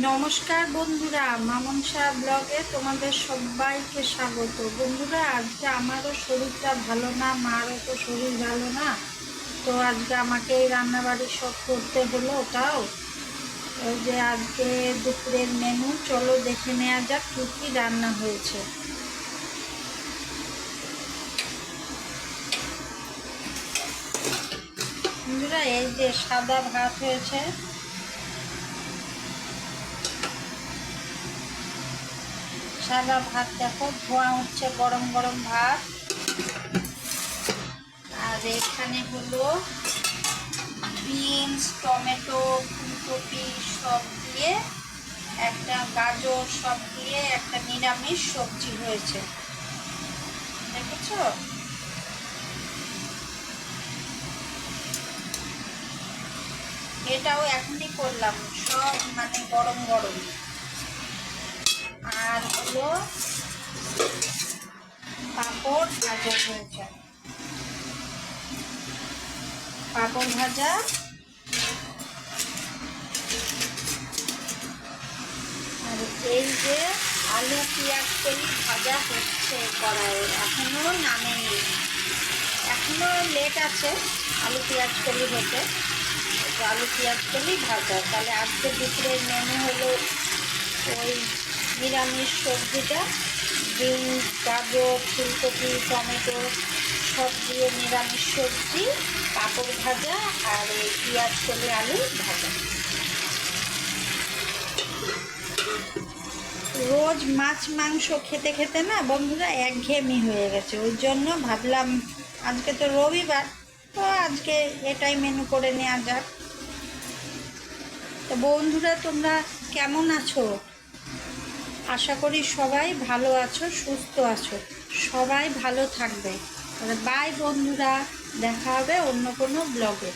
নমস্কার বন্ধুরা, মামন শাহ ব্লগে তোমাদের সবাইকে স্বাগত। বন্ধুরা, আজকে আমারও শরীরটা ভালো না, মারও তো শরীর ভালো না, তো আজকে আমাকে এই রান্নাবাড়ি সব করতে হলো। ওটাও ওই যে আজকে দুপুরের মেনু, চলো দেখে নেওয়া যাক কী কী রান্না হয়েছে। বন্ধুরা, এই যে সাদা ভাত হয়েছে, সাদা ভাত দেখো ধোঁয়া উঠছে, গরম গরম ভাত। আর এখানে হলো বিনস, টমেটো, ফুলকপি সব দিয়ে একটা, গাজর সব দিয়ে একটা নিরামিষ সবজি হয়েছে, দেখেছো? এটাও এখনই করলাম, সব মানে গরম গরম। আর হলো পাঁপড় ভাজা হয়েছে, পাঁপড় ভাজা। আর এই যে আলু পেঁয়াজ কলি ভাজা হচ্ছে কড়াইয়ে, এখনো নামেনি, এখনো লেট আছে আলু পেঁয়াজ কলি হতে। আলু পেঁয়াজ কলি ভাজা। তাহলে আজকে দুপুরের মেনু হলো ওই নিরামিষ সবজিটা, বিনস, গাজর, ফুলকপি, টমেটো সব দিয়ে নিরামিষ সবজি, পাঁপড় ভাজা আর ওই পেঁয়াজ কলি আলু ভাজা। রোজ মাছ মাংস খেতে খেতে না বন্ধুরা একঘেয়েমি হয়ে গেছে, ওই জন্য ভাবলাম আজকে তো রবিবার, তো আজকে এটাই মেনু করে নেওয়া যাক। তো বন্ধুরা, তোমরা কেমন আছো? আশা করি সবাই ভালো আছো, সুস্থ আছো। সবাই ভালো থাকবে। বাই বন্ধুরা, দেখা হবে অন্য কোনো ব্লগে।